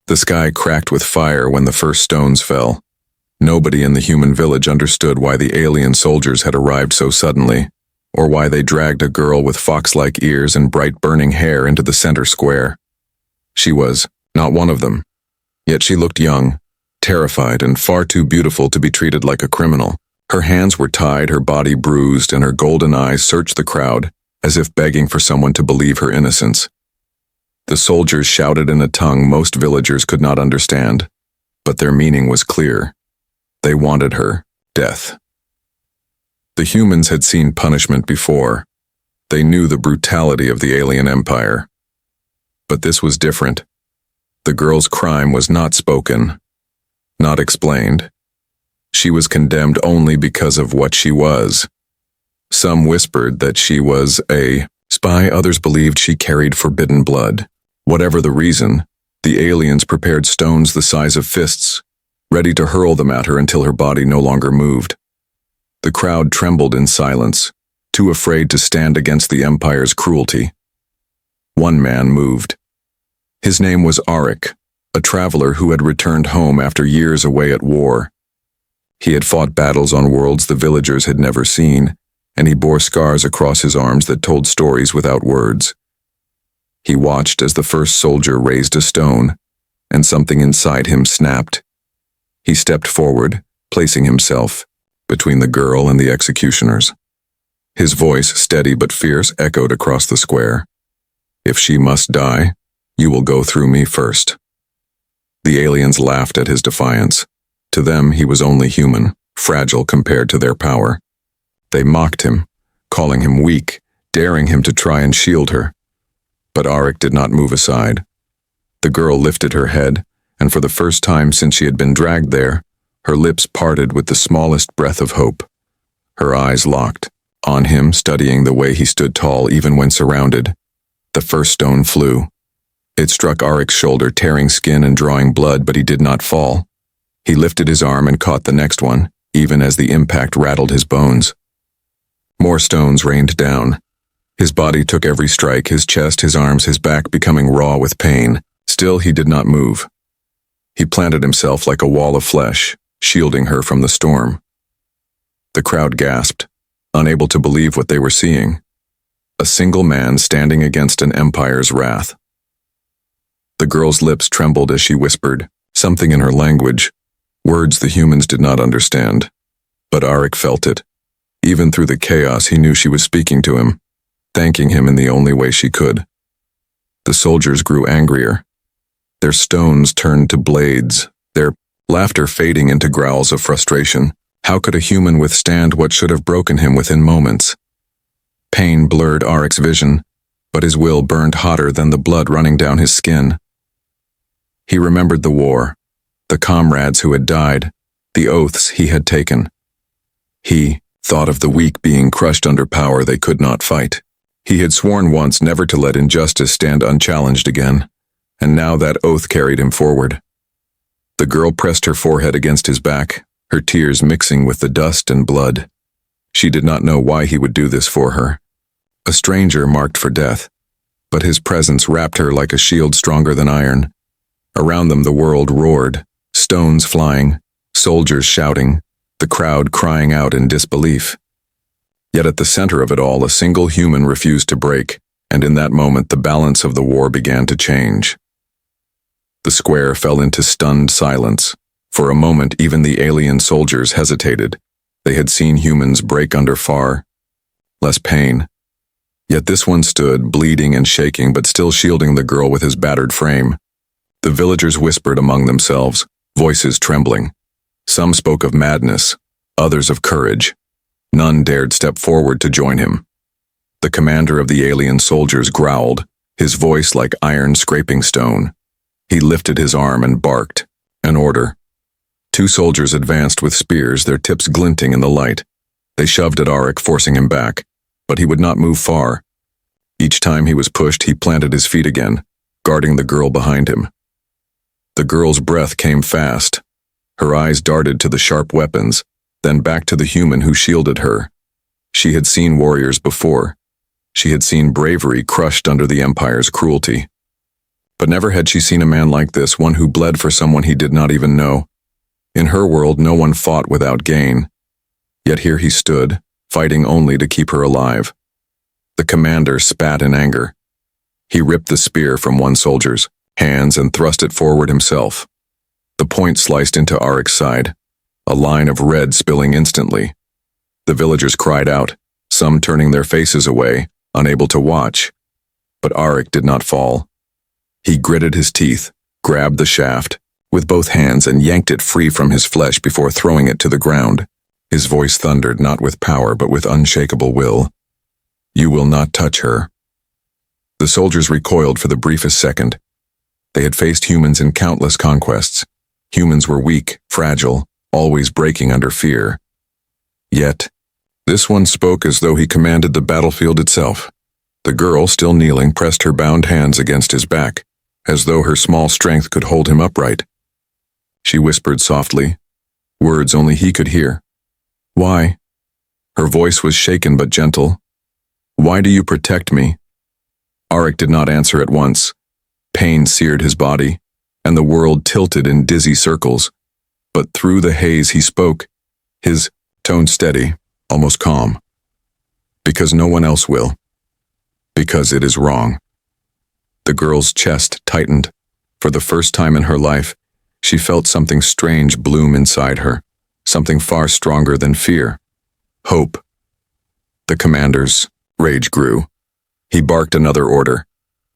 The sky cracked with fire when the first stones fell. Nobody in the human village understood why the alien soldiers had arrived so suddenly, or why they dragged a girl with fox-like ears and bright burning hair into the center square. She was not one of them, yet she looked young, terrified, and far too beautiful to be treated like a criminal. Her hands were tied, her body bruised, and her golden eyes searched the crowd, as if begging for someone to believe her innocence. The soldiers shouted in a tongue most villagers could not understand, but their meaning was clear. They wanted her death. The humans had seen punishment before. They knew the brutality of the alien empire. But this was different. The girl's crime was not spoken, not explained. She was condemned only because of what she was. Some whispered that she was a spy, others believed she carried forbidden blood. Whatever the reason, the aliens prepared stones the size of fists, ready to hurl them at her until her body no longer moved. The crowd trembled in silence, too afraid to stand against the Empire's cruelty. One man moved. His name was Arik, a traveler who had returned home after years away at war. He had fought battles on worlds the villagers had never seen, and he bore scars across his arms that told stories without words. He watched as the first soldier raised a stone, and something inside him snapped. He stepped forward, placing himself between the girl and the executioners. His voice, steady but fierce, echoed across the square. "If she must die, you will go through me first." The aliens laughed at his defiance. To them, he was only human, fragile compared to their power. They mocked him, calling him weak, daring him to try and shield her. But Arik did not move aside. The girl lifted her head, and for the first time since she had been dragged there, her lips parted with the smallest breath of hope. Her eyes locked, on him, studying the way he stood tall even when surrounded. The first stone flew. It struck Arik's shoulder, tearing skin and drawing blood, but he did not fall. He lifted his arm and caught the next one, even as the impact rattled his bones. More stones rained down. His body took every strike, his chest, his arms, his back becoming raw with pain. Still, he did not move. He planted himself like a wall of flesh, shielding her from the storm. The crowd gasped, unable to believe what they were seeing. A single man standing against an empire's wrath. The girl's lips trembled as she whispered, something in her language, words the humans did not understand. But Arik felt it. Even through the chaos, he knew she was speaking to him, thanking him in the only way she could. The soldiers grew angrier. Their stones turned to blades, their laughter fading into growls of frustration. How could a human withstand what should have broken him within moments? Pain blurred Arik's vision, but his will burned hotter than the blood running down his skin. He remembered the war, the comrades who had died, the oaths he had taken. He thought of the weak being crushed under power they could not fight. He had sworn once never to let injustice stand unchallenged again, and now that oath carried him forward. The girl pressed her forehead against his back, her tears mixing with the dust and blood. She did not know why he would do this for her. A stranger marked for death, but his presence wrapped her like a shield stronger than iron. Around them the world roared, stones flying, soldiers shouting, the crowd crying out in disbelief. Yet at the center of it all, a single human refused to break, and in that moment the balance of the war began to change. The square fell into stunned silence. For a moment, even the alien soldiers hesitated. They had seen humans break under far less pain. Yet this one stood, bleeding and shaking, but still shielding the girl with his battered frame. The villagers whispered among themselves, voices trembling. Some spoke of madness, others of courage. None dared step forward to join him. The commander of the alien soldiers growled, his voice like iron scraping stone. He lifted his arm and barked, an order. Two soldiers advanced with spears, their tips glinting in the light. They shoved at Arik, forcing him back, but he would not move far. Each time he was pushed, he planted his feet again, guarding the girl behind him. The girl's breath came fast. Her eyes darted to the sharp weapons, then back to the human who shielded her. She had seen warriors before. She had seen bravery crushed under the Empire's cruelty. But never had she seen a man like this, one who bled for someone he did not even know. In her world, no one fought without gain. Yet here he stood, fighting only to keep her alive. The commander spat in anger. He ripped the spear from one soldier's hands and thrust it forward himself. The point sliced into Arik's side, a line of red spilling instantly. The villagers cried out, some turning their faces away, unable to watch. But Arik did not fall. He gritted his teeth, grabbed the shaft with both hands and yanked it free from his flesh before throwing it to the ground. His voice thundered not with power but with unshakable will. You will not touch her. The soldiers recoiled for the briefest second. They had faced humans in countless conquests. Humans were weak, fragile, always breaking under fear. Yet, this one spoke as though he commanded the battlefield itself. The girl, still kneeling, pressed her bound hands against his back, as though her small strength could hold him upright. She whispered softly, words only he could hear. Why? Her voice was shaken but gentle. Why do you protect me? Arik did not answer at once. Pain seared his body, and the world tilted in dizzy circles. But through the haze he spoke, his tone steady, almost calm. Because no one else will. Because it is wrong. The girl's chest tightened. For the first time in her life, she felt something strange bloom inside her, something far stronger than fear. Hope. The commander's rage grew. He barked another order.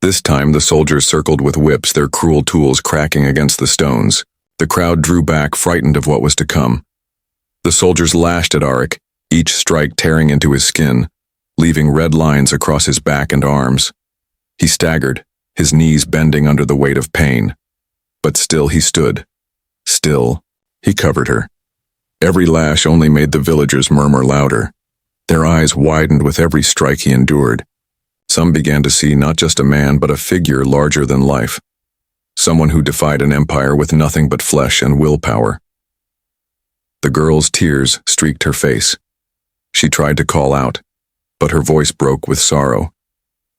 This time the soldiers circled with whips, their cruel tools cracking against the stones. The crowd drew back, frightened of what was to come. The soldiers lashed at Arik, each strike tearing into his skin, leaving red lines across his back and arms. He staggered, his knees bending under the weight of pain. But still he stood. Still, he covered her. Every lash only made the villagers murmur louder. Their eyes widened with every strike he endured. Some began to see not just a man but a figure larger than life. Someone who defied an empire with nothing but flesh and willpower. The girl's tears streaked her face. She tried to call out, but her voice broke with sorrow.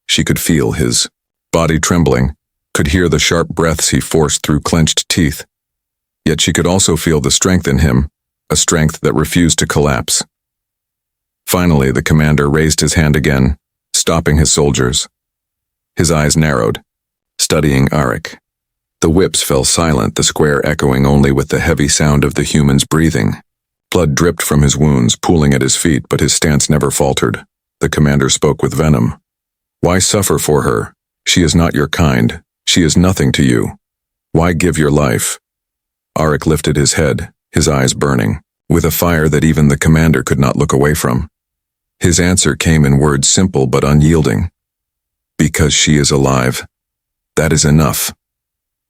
She could feel his body trembling, could hear the sharp breaths he forced through clenched teeth. Yet she could also feel the strength in him, a strength that refused to collapse. Finally, the commander raised his hand again, stopping his soldiers. His eyes narrowed, studying Arik. The whips fell silent, the square echoing only with the heavy sound of the human's breathing. Blood dripped from his wounds, pooling at his feet, but his stance never faltered. The commander spoke with venom. Why suffer for her? She is not your kind. She is nothing to you. Why give your life? Arik lifted his head, his eyes burning, with a fire that even the commander could not look away from. His answer came in words simple but unyielding. Because she is alive. That is enough.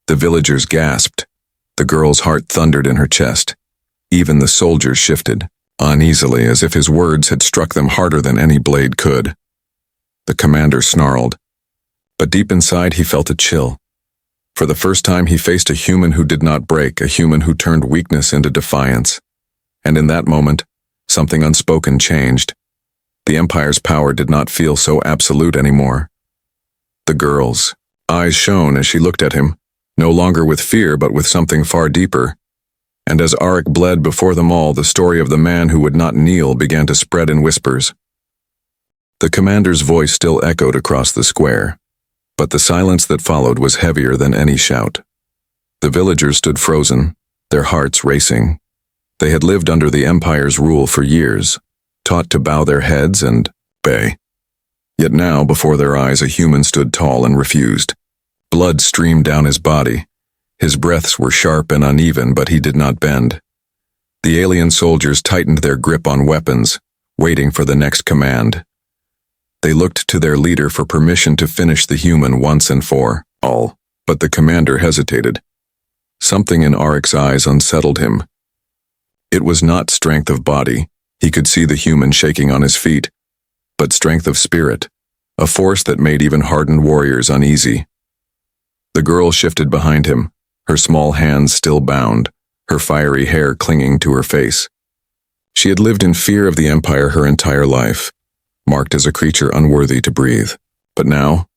The villagers gasped. The girl's heart thundered in her chest. Even the soldiers shifted, uneasily, as if his words had struck them harder than any blade could. The commander snarled. But deep inside he felt a chill. For the first time he faced a human who did not break, a human who turned weakness into defiance. And in that moment, something unspoken changed. The Empire's power did not feel so absolute anymore. The girl's eyes shone as she looked at him, no longer with fear but with something far deeper. And as Arik bled before them all, the story of the man who would not kneel began to spread in whispers. The commander's voice still echoed across the square, but the silence that followed was heavier than any shout. The villagers stood frozen, their hearts racing. They had lived under the Empire's rule for years, taught to bow their heads and obey. Yet now, before their eyes, a human stood tall and refused. Blood streamed down his body. His breaths were sharp and uneven, but he did not bend. The alien soldiers tightened their grip on weapons, waiting for the next command. They looked to their leader for permission to finish the human once and for all, but the commander hesitated. Something in Arik's eyes unsettled him. It was not strength of body. He could see the human shaking on his feet, but strength of spirit, a force that made even hardened warriors uneasy. The girl shifted behind him, her small hands still bound, her fiery hair clinging to her face. She had lived in fear of the Empire her entire life, marked as a creature unworthy to breathe. But now,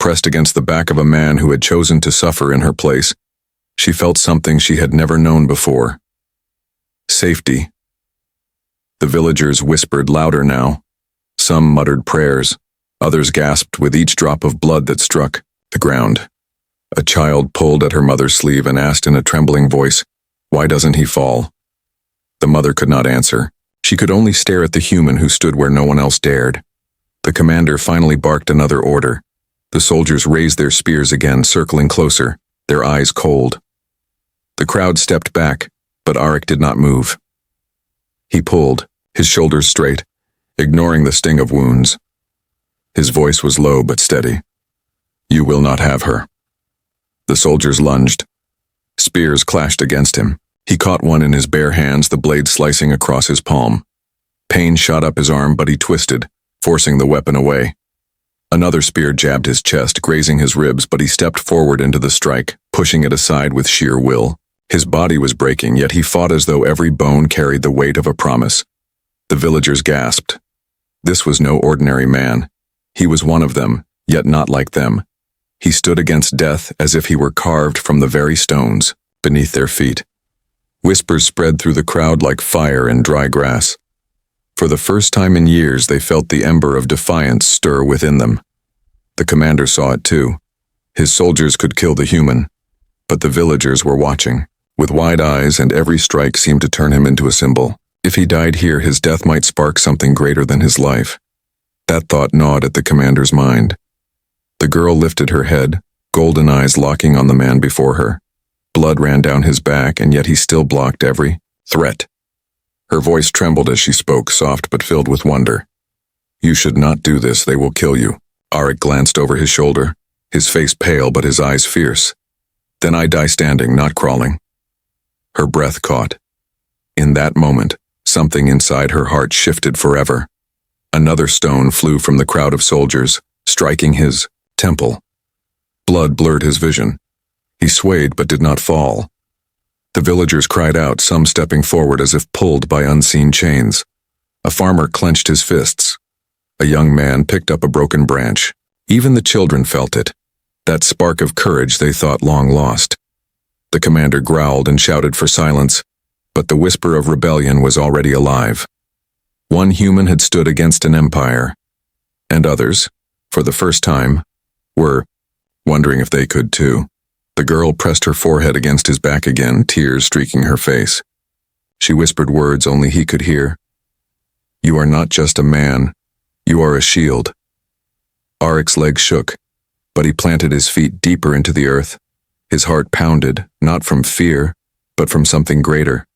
pressed against the back of a man who had chosen to suffer in her place. She felt something she had never known before. Safety. The villagers whispered louder now. Some muttered prayers. Others gasped with each drop of blood that struck the ground. A child pulled at her mother's sleeve and asked in a trembling voice, "Why doesn't he fall?" The mother could not answer. She could only stare at the human who stood where no one else dared. The commander finally barked another order. The soldiers raised their spears again, circling closer, their eyes cold. The crowd stepped back, but Arik did not move. He pulled, his shoulders straight, ignoring the sting of wounds. His voice was low but steady. "You will not have her." The soldiers lunged. Spears clashed against him. He caught one in his bare hands, the blade slicing across his palm. Pain shot up his arm, but he twisted, forcing the weapon away. Another spear jabbed his chest, grazing his ribs, but he stepped forward into the strike, pushing it aside with sheer will. His body was breaking, yet he fought as though every bone carried the weight of a promise. The villagers gasped. This was no ordinary man. He was one of them, yet not like them. He stood against death as if he were carved from the very stones beneath their feet. Whispers spread through the crowd like fire in dry grass. For the first time in years, they felt the ember of defiance stir within them. The commander saw it too. His soldiers could kill the human, but the villagers were watching, with wide eyes, and every strike seemed to turn him into a symbol. If he died here, his death might spark something greater than his life. That thought gnawed at the commander's mind. The girl lifted her head, golden eyes locking on the man before her. Blood ran down his back, and yet he still blocked every threat. Her voice trembled as she spoke, soft but filled with wonder. "You should not do this, they will kill you." Arik glanced over his shoulder, his face pale but his eyes fierce. "Then I die standing, not crawling." Her breath caught. In that moment, something inside her heart shifted forever. Another stone flew from the crowd of soldiers, striking his temple. Blood blurred his vision. He swayed but did not fall. The villagers cried out, some stepping forward as if pulled by unseen chains. A farmer clenched his fists. A young man picked up a broken branch. Even the children felt it, that spark of courage they thought long lost. The commander growled and shouted for silence, but the whisper of rebellion was already alive. One human had stood against an empire, and others, for the first time, were wondering if they could too. The girl pressed her forehead against his back again, tears streaking her face. She whispered words only he could hear. "You are not just a man, you are a shield." Arik's legs shook, but he planted his feet deeper into the earth. His heart pounded, not from fear, but from something greater.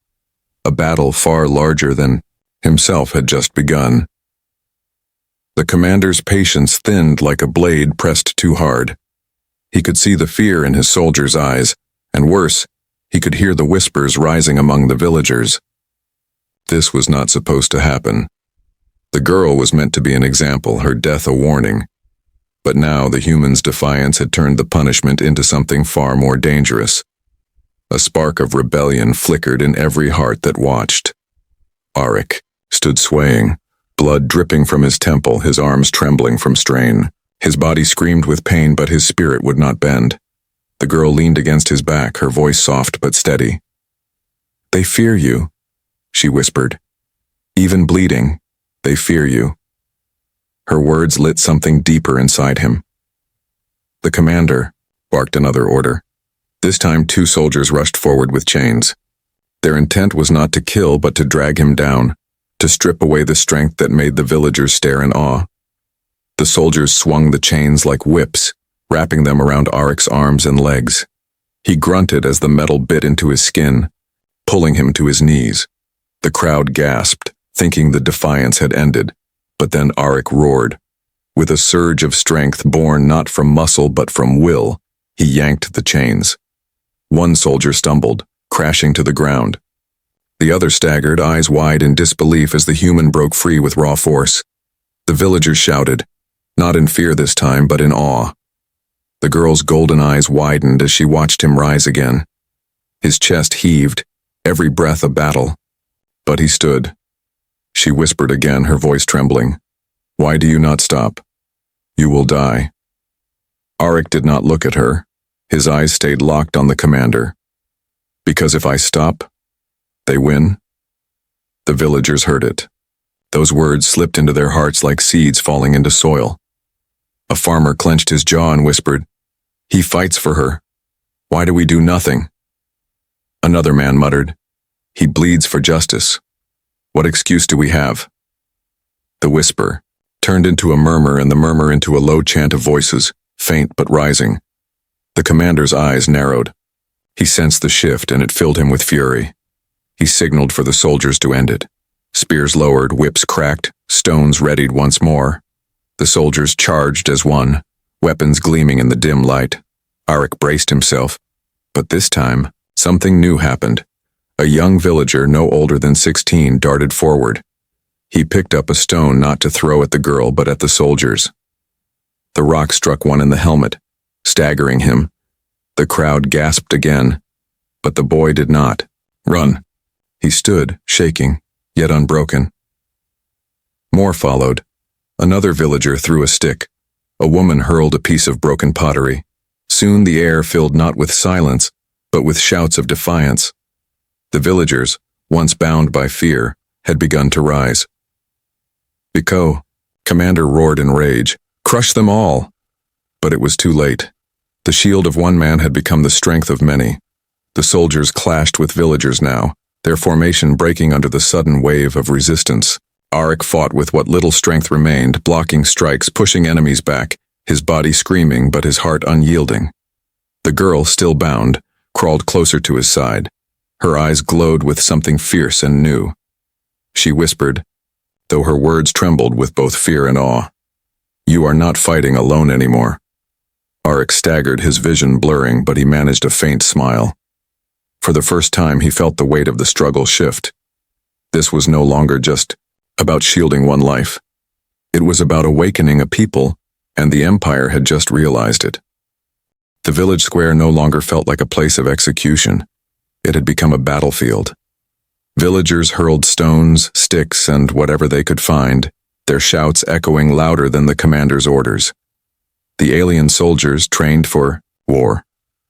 A battle far larger than himself had just begun. The commander's patience thinned like a blade pressed too hard. He could see the fear in his soldiers' eyes, and worse, he could hear the whispers rising among the villagers. This was not supposed to happen. The girl was meant to be an example, her death a warning. But now the human's defiance had turned the punishment into something far more dangerous. A spark of rebellion flickered in every heart that watched. Arik stood swaying, blood dripping from his temple, his arms trembling from strain. His body screamed with pain, but his spirit would not bend. The girl leaned against his back, her voice soft but steady. "They fear you," she whispered. "Even bleeding, they fear you." Her words lit something deeper inside him. "The commander," barked another order. This time 2 soldiers rushed forward with chains. Their intent was not to kill, but to drag him down, to strip away the strength that made the villagers stare in awe. The soldiers swung the chains like whips, wrapping them around Arik's arms and legs. He grunted as the metal bit into his skin, pulling him to his knees. The crowd gasped, thinking the defiance had ended, but then Arik roared. With a surge of strength born not from muscle but from will, he yanked the chains. One soldier stumbled, crashing to the ground. The other staggered, eyes wide in disbelief as the human broke free with raw force. The villagers shouted, not in fear this time, but in awe. The girl's golden eyes widened as she watched him rise again. His chest heaved, every breath a battle. But he stood. She whispered again, her voice trembling. "Why do you not stop? You will die." Arik did not look at her. His eyes stayed locked on the commander. Because if I stop, they win? The villagers heard it. Those words slipped into their hearts like seeds falling into soil. A farmer clenched his jaw and whispered, "He fights for her. Why do we do nothing?" Another man muttered, "He bleeds for justice. What excuse do we have?" The whisper turned into a murmur and the murmur into a low chant of voices, faint but rising. The commander's eyes narrowed. He sensed the shift and it filled him with fury. He signaled for the soldiers to end it. Spears lowered, whips cracked, stones readied once more. The soldiers charged as one, weapons gleaming in the dim light. Arik braced himself. But this time, something new happened. A young villager, no older than 16, darted forward. He picked up a stone not to throw at the girl but at the soldiers. The rock struck one in the helmet, staggering him. The crowd gasped again, but the boy did not. "Run!" He stood, shaking, yet unbroken. More followed. Another villager threw a stick. A woman hurled a piece of broken pottery. Soon the air filled not with silence, but with shouts of defiance. The villagers, once bound by fear, had begun to rise. "Biko," Commander roared in rage, "crush them all!" But it was too late. The shield of one man had become the strength of many. The soldiers clashed with villagers now, their formation breaking under the sudden wave of resistance. Arik fought with what little strength remained, blocking strikes, pushing enemies back, his body screaming but his heart unyielding. The girl, still bound, crawled closer to his side. Her eyes glowed with something fierce and new. She whispered, though her words trembled with both fear and awe, "You are not fighting alone anymore." Arik staggered, his vision blurring, but he managed a faint smile. For the first time he felt the weight of the struggle shift. This was no longer just about shielding one life. It was about awakening a people, and the Empire had just realized it. The village square no longer felt like a place of execution. It had become a battlefield. Villagers hurled stones, sticks, and whatever they could find, their shouts echoing louder than the commander's orders. The alien soldiers, trained for war,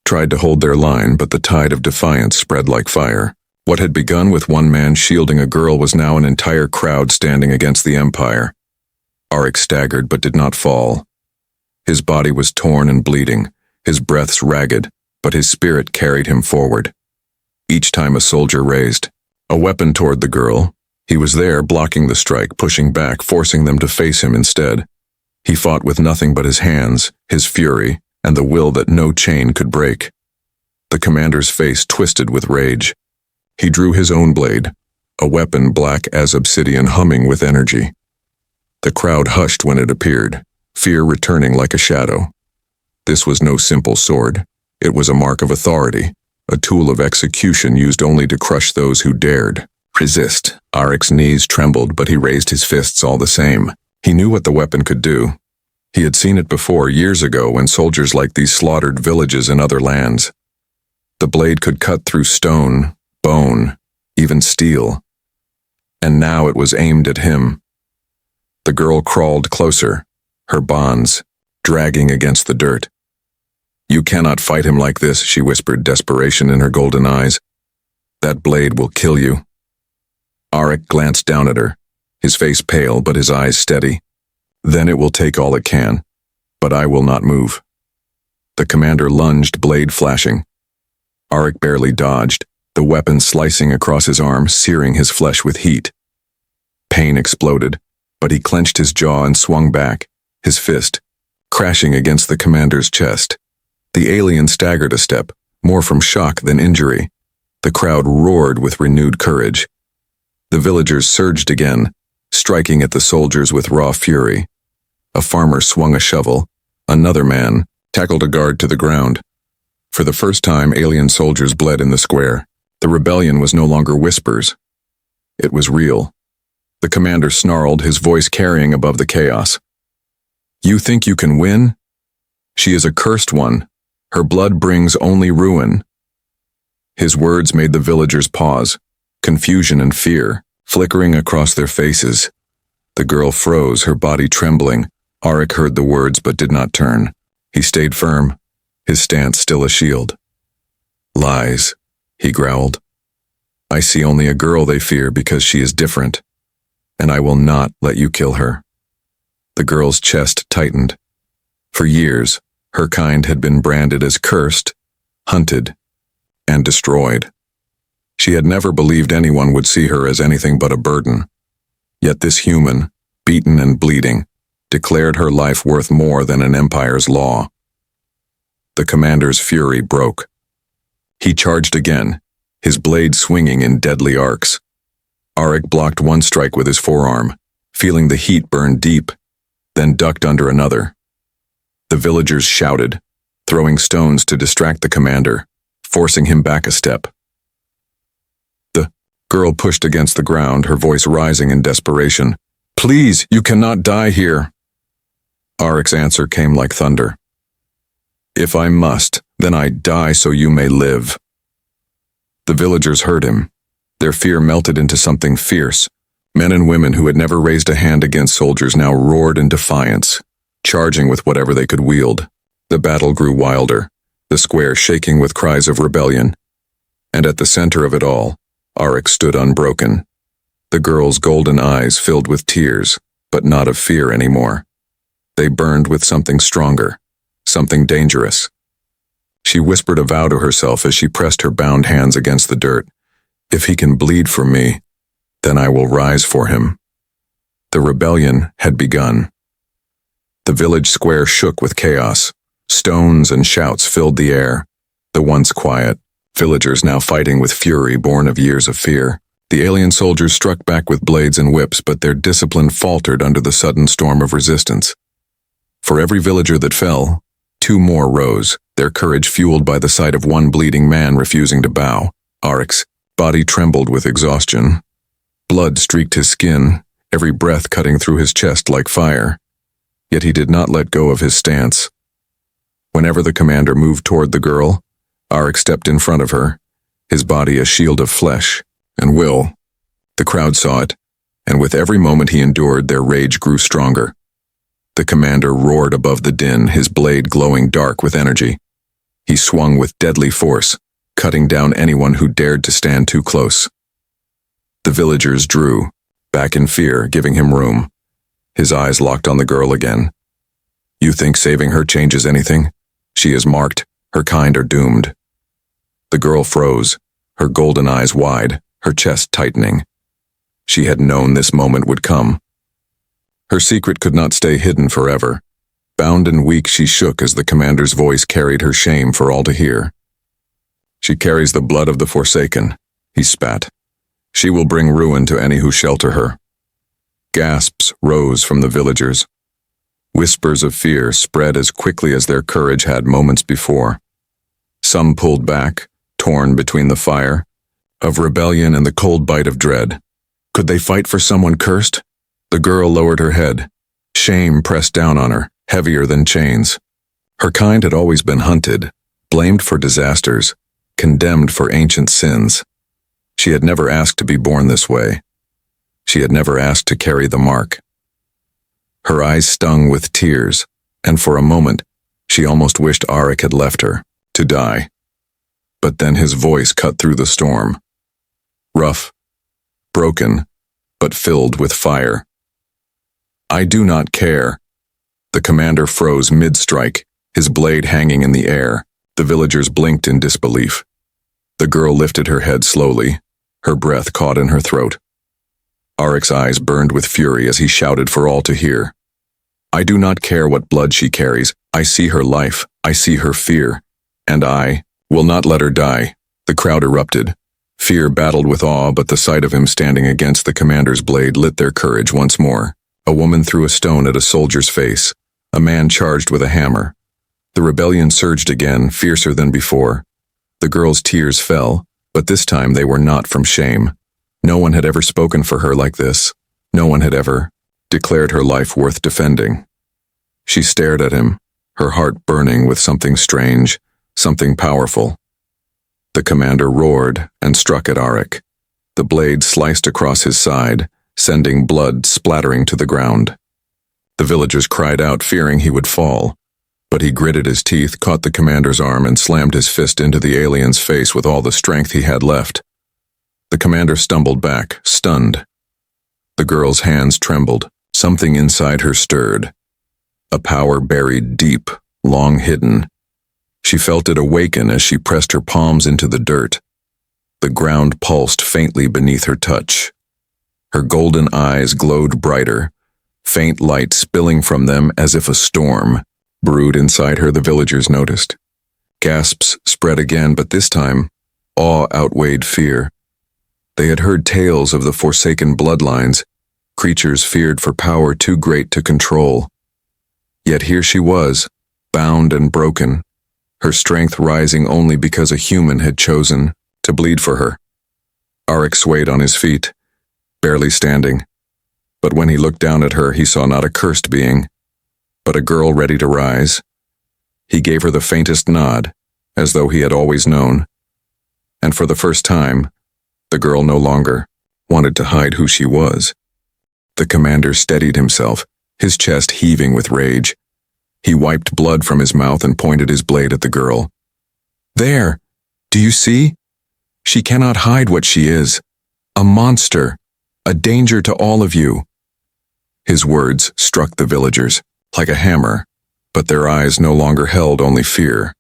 tried to hold their line, but the tide of defiance spread like fire. What had begun with one man shielding a girl was now an entire crowd standing against the Empire. Arik staggered but did not fall. His body was torn and bleeding, his breaths ragged, but his spirit carried him forward. Each time a soldier raised a weapon toward the girl, he was there blocking the strike, pushing back, forcing them to face him instead. He fought with nothing but his hands, his fury, and the will that no chain could break. The commander's face twisted with rage. He drew his own blade, a weapon black as obsidian humming with energy. The crowd hushed when it appeared, fear returning like a shadow. This was no simple sword. It was a mark of authority, a tool of execution used only to crush those who dared resist. Arik's knees trembled, but he raised his fists all the same. He knew what the weapon could do. He had seen it before, years ago, when soldiers like these slaughtered villages in other lands. The blade could cut through stone, bone, even steel. And now it was aimed at him. The girl crawled closer, her bonds dragging against the dirt. "You cannot fight him like this," she whispered, desperation in her golden eyes. "That blade will kill you." Arik glanced down at her, his face pale but his eyes steady. "Then it will take all it can, but I will not move." The commander lunged, blade flashing. Arik barely dodged, the weapon slicing across his arm, searing his flesh with heat. Pain exploded, but he clenched his jaw and swung back, his fist crashing against the commander's chest. The alien staggered a step, more from shock than injury. The crowd roared with renewed courage. The villagers surged again, striking at the soldiers with raw fury. A farmer swung a shovel. Another man tackled a guard to the ground. For the first time, alien soldiers bled in the square. The rebellion was no longer whispers. It was real. The commander snarled, his voice carrying above the chaos. "You think you can win? She is a cursed one. Her blood brings only ruin." His words made the villagers pause, confusion and fear flickering across their faces. The girl froze, her body trembling. Arik heard the words but did not turn. He stayed firm, his stance still a shield. Lies, he growled. I see only a girl they fear because she is different, and I will not let you kill her. The girl's chest tightened. For years, her kind had been branded as cursed, hunted, and destroyed. She had never believed anyone would see her as anything but a burden. Yet this human, beaten and bleeding, declared her life worth more than an empire's law. The commander's fury broke. He charged again, his blade swinging in deadly arcs. Arik blocked one strike with his forearm, feeling the heat burn deep, then ducked under another. The villagers shouted, throwing stones to distract the commander, forcing him back a step. The girl pushed against the ground, her voice rising in desperation. Please, you cannot die here. Arik's answer came like thunder. If I must, then I die so you may live. The villagers heard him. Their fear melted into something fierce. Men and women who had never raised a hand against soldiers now roared in defiance, charging with whatever they could wield. The battle grew wilder, the square shaking with cries of rebellion. And at the center of it all, Arik stood unbroken. The girl's golden eyes filled with tears, but not of fear anymore. They burned with something stronger, something dangerous. She whispered a vow to herself as she pressed her bound hands against the dirt. If he can bleed for me, then I will rise for him. The rebellion had begun. The village square shook with chaos. Stones and shouts filled the air. The once quiet villagers now fighting with fury born of years of fear. The alien soldiers struck back with blades and whips, but their discipline faltered under the sudden storm of resistance. For every villager that fell, 2 more rose, their courage fueled by the sight of one bleeding man refusing to bow. Arik's body trembled with exhaustion. Blood streaked his skin, every breath cutting through his chest like fire. Yet he did not let go of his stance. Whenever the commander moved toward the girl, Arik stepped in front of her, his body a shield of flesh and will. The crowd saw it, and with every moment he endured, their rage grew stronger. The commander roared above the din, his blade glowing dark with energy. He swung with deadly force, cutting down anyone who dared to stand too close. The villagers drew, back in fear, giving him room. His eyes locked on the girl again. You think saving her changes anything? She is marked, her kind are doomed. The girl froze, her golden eyes wide, her chest tightening. She had known this moment would come. Her secret could not stay hidden forever. Bound and weak, she shook as the commander's voice carried her shame for all to hear. She carries the blood of the Forsaken, he spat. She will bring ruin to any who shelter her. Gasps rose from the villagers. Whispers of fear spread as quickly as their courage had moments before. Some pulled back, torn between the fire of rebellion and the cold bite of dread. Could they fight for someone cursed? The girl lowered her head. Shame pressed down on her, heavier than chains. Her kind had always been hunted, blamed for disasters, condemned for ancient sins. She had never asked to be born this way. She had never asked to carry the mark. Her eyes stung with tears, and for a moment, she almost wished Arik had left her, to die. But then his voice cut through the storm. Rough, broken, but filled with fire. I do not care. The commander froze mid-strike, his blade hanging in the air. The villagers blinked in disbelief. The girl lifted her head slowly, her breath caught in her throat. Arik's eyes burned with fury as he shouted for all to hear. I do not care what blood she carries. I see her life. I see her fear. And I will not let her die. The crowd erupted. Fear battled with awe, but the sight of him standing against the commander's blade lit their courage once more. A woman threw a stone at a soldier's face. A man charged with a hammer. The rebellion surged again, fiercer than before. The girl's tears fell, but this time they were not from shame. No one had ever spoken for her like this. No one had ever declared her life worth defending. She stared at him, her heart burning with something strange, something powerful. The commander roared and struck at Arik. The blade sliced across his side, sending blood splattering to the ground. The villagers cried out, fearing he would fall. But he gritted his teeth, caught the commander's arm, and slammed his fist into the alien's face with all the strength he had left. The commander stumbled back, stunned. The girl's hands trembled. Something inside her stirred. A power buried deep, long hidden. She felt it awaken as she pressed her palms into the dirt. The ground pulsed faintly beneath her touch. Her golden eyes glowed brighter, faint light spilling from them as if a storm brewed inside her. The villagers noticed. Gasps spread again, but this time, awe outweighed fear. They had heard tales of the forsaken bloodlines, creatures feared for power too great to control. Yet here she was, bound and broken, her strength rising only because a human had chosen to bleed for her. Arik swayed on his feet, barely standing. But when he looked down at her, he saw not a cursed being, but a girl ready to rise. He gave her the faintest nod, as though he had always known. And for the first time, the girl no longer wanted to hide who she was. The commander steadied himself, his chest heaving with rage. He wiped blood from his mouth and pointed his blade at the girl. "There! Do you see? She cannot hide what she is. A monster. A danger to all of you." His words struck the villagers like a hammer, but their eyes no longer held only fear.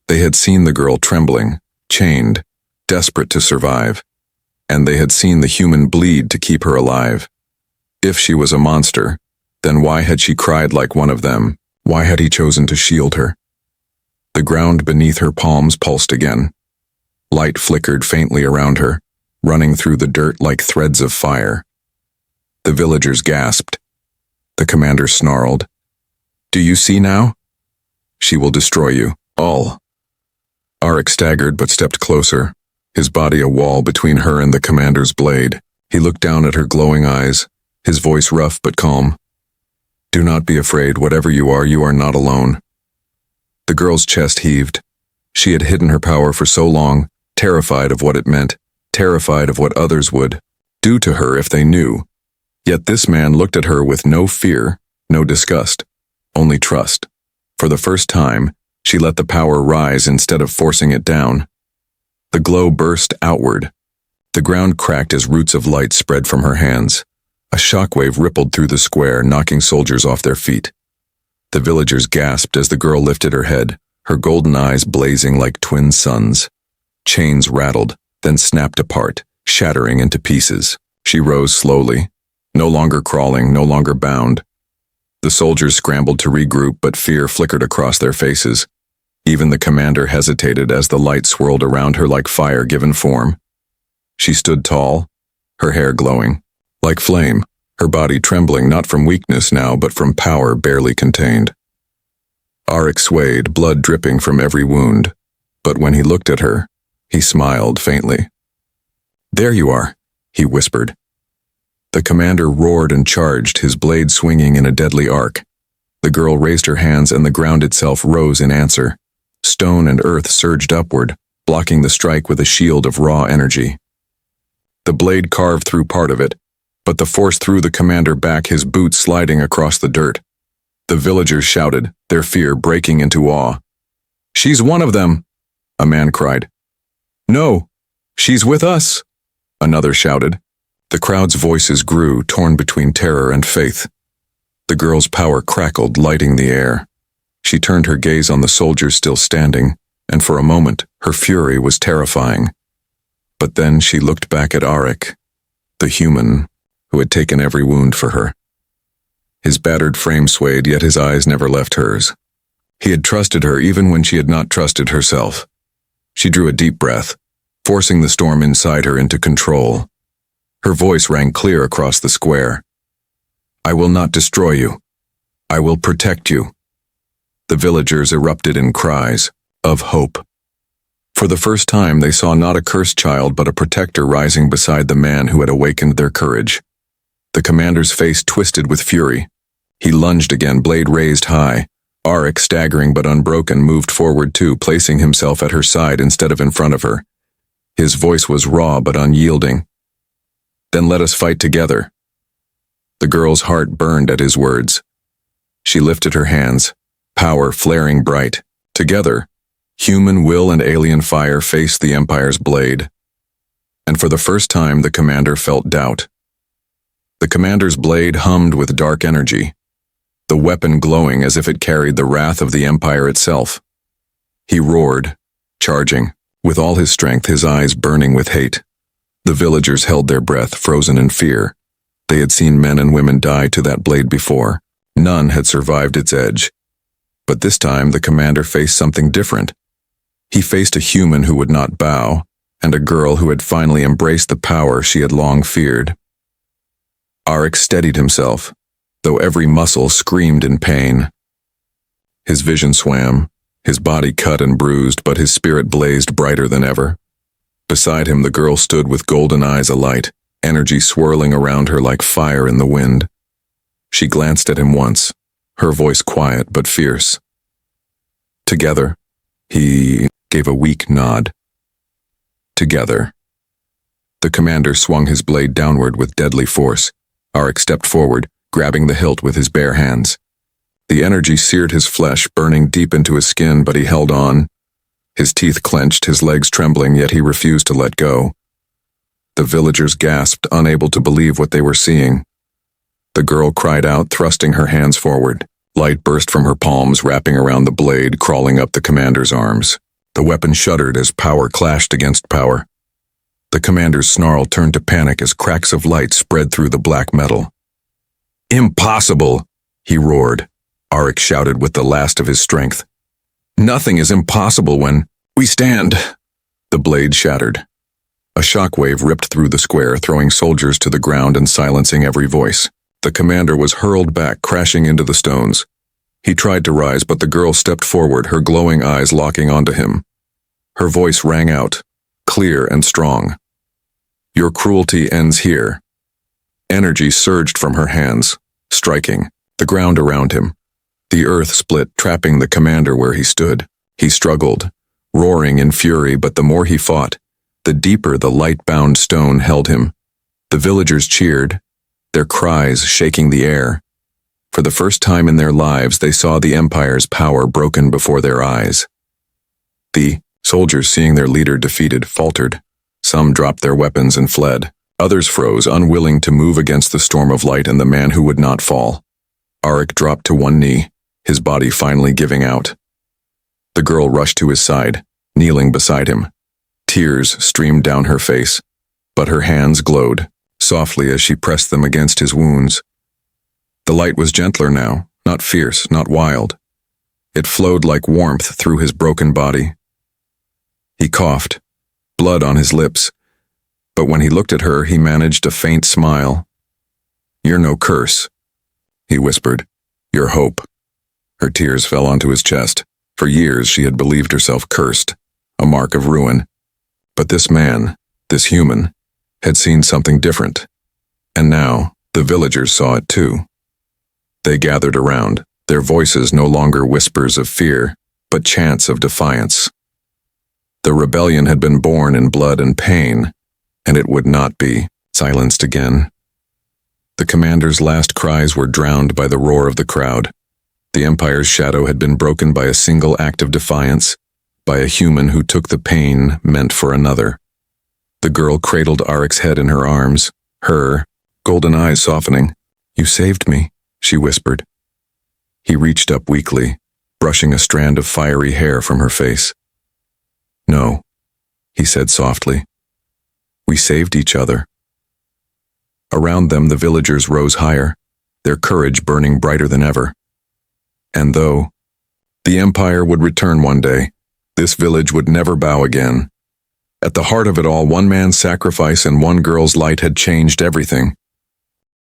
They had seen the girl trembling, chained, desperate to survive, and they had seen the human bleed to keep her alive. If she was a monster, then why had she cried like one of them? Why had he chosen to shield her? The ground beneath her palms pulsed again. Light flickered faintly around her, running through the dirt like threads of fire. The villagers gasped. The commander snarled. "Do you see now? She will destroy you, all." Arik staggered but stepped closer, his body a wall between her and the commander's blade. He looked down at her glowing eyes, his voice rough but calm. "Do not be afraid. Whatever you are not alone." The girl's chest heaved. She had hidden her power for so long, terrified of what it meant, terrified of what others would do to her if they knew. Yet this man looked at her with no fear, no disgust, only trust. For the first time, she let the power rise instead of forcing it down. The glow burst outward. The ground cracked as roots of light spread from her hands. A shockwave rippled through the square, knocking soldiers off their feet. The villagers gasped as the girl lifted her head, her golden eyes blazing like twin suns. Chains rattled, then snapped apart, shattering into pieces. She rose slowly, no longer crawling, no longer bound. The soldiers scrambled to regroup, but fear flickered across their faces. Even the commander hesitated as the light swirled around her like fire given form. She stood tall, her hair glowing, like flame, her body trembling not from weakness now but from power barely contained. Arik swayed, blood dripping from every wound, but when he looked at her, he smiled faintly. "There you are," he whispered. The commander roared and charged, his blade swinging in a deadly arc. The girl raised her hands and the ground itself rose in answer. Stone and earth surged upward, blocking the strike with a shield of raw energy. The blade carved through part of it, but the force threw the commander back, his boots sliding across the dirt. The villagers shouted, their fear breaking into awe. "She's one of them," a man cried. "No, she's with us," another shouted. The crowd's voices grew, torn between terror and faith. The girl's power crackled, lighting the air. She turned her gaze on the soldiers still standing, and for a moment, her fury was terrifying. But then she looked back at Arik, the human who had taken every wound for her. His battered frame swayed, yet his eyes never left hers. He had trusted her even when she had not trusted herself. She drew a deep breath, forcing the storm inside her into control. Her voice rang clear across the square. "I will not destroy you. I will protect you." The villagers erupted in cries of hope. For the first time, they saw not a cursed child but a protector rising beside the man who had awakened their courage. The commander's face twisted with fury. He lunged again, blade raised high. Arik, staggering but unbroken, moved forward too, placing himself at her side instead of in front of her. His voice was raw but unyielding. "Then let us fight together." The girl's heart burned at his words. She lifted her hands, power flaring bright. Together, human will and alien fire faced the Empire's blade. And for the first time, the commander felt doubt. The commander's blade hummed with dark energy, the weapon glowing as if it carried the wrath of the Empire itself. He roared, charging, with all his strength, his eyes burning with hate. The villagers held their breath, frozen in fear. They had seen men and women die to that blade before. None had survived its edge. But this time, the commander faced something different. He faced a human who would not bow, and a girl who had finally embraced the power she had long feared. Arik steadied himself, though every muscle screamed in pain. His vision swam, his body cut and bruised, but his spirit blazed brighter than ever. Beside him, the girl stood with golden eyes alight, energy swirling around her like fire in the wind. She glanced at him once, her voice quiet but fierce. Together, he gave a weak nod. Together. The commander swung his blade downward with deadly force. Arik stepped forward, grabbing the hilt with his bare hands. The energy seared his flesh, burning deep into his skin, but he held on. His teeth clenched, his legs trembling, yet he refused to let go. The villagers gasped, unable to believe what they were seeing. The girl cried out, thrusting her hands forward. Light burst from her palms, wrapping around the blade, crawling up the commander's arms. The weapon shuddered as power clashed against power. The commander's snarl turned to panic as cracks of light spread through the black metal. "Impossible!" he roared. Arik shouted with the last of his strength. "Nothing is impossible when we stand." The blade shattered. A shockwave ripped through the square, throwing soldiers to the ground and silencing every voice. The commander was hurled back, crashing into the stones. He tried to rise, but the girl stepped forward, her glowing eyes locking onto him. Her voice rang out, clear and strong. "Your cruelty ends here." Energy surged from her hands, striking the ground around him. The earth split, trapping the commander where he stood. He struggled, roaring in fury, but the more he fought, the deeper the light-bound stone held him. The villagers cheered, their cries shaking the air. For the first time in their lives, they saw the Empire's power broken before their eyes. The soldiers, seeing their leader defeated, faltered. Some dropped their weapons and fled. Others froze, unwilling to move against the storm of light and the man who would not fall. Arik dropped to one knee, his body finally giving out. The girl rushed to his side, kneeling beside him. Tears streamed down her face, but her hands glowed, softly as she pressed them against his wounds. The light was gentler now, not fierce, not wild. It flowed like warmth through his broken body. He coughed, blood on his lips, but when he looked at her, he managed a faint smile. "You're no curse," he whispered. "You're hope." Her tears fell onto his chest. For years she had believed herself cursed, a mark of ruin. But this man, this human, had seen something different. And now, the villagers saw it too. They gathered around, their voices no longer whispers of fear, but chants of defiance. The rebellion had been born in blood and pain, and it would not be silenced again. The commander's last cries were drowned by the roar of the crowd. The Empire's shadow had been broken by a single act of defiance, by a human who took the pain meant for another. The girl cradled Arik's head in her arms, her golden eyes softening. "You saved me," she whispered. He reached up weakly, brushing a strand of fiery hair from her face. "No," he said softly. "We saved each other." Around them, the villagers rose higher, their courage burning brighter than ever. And though the Empire would return one day, this village would never bow again. At the heart of it all, one man's sacrifice and one girl's light had changed everything.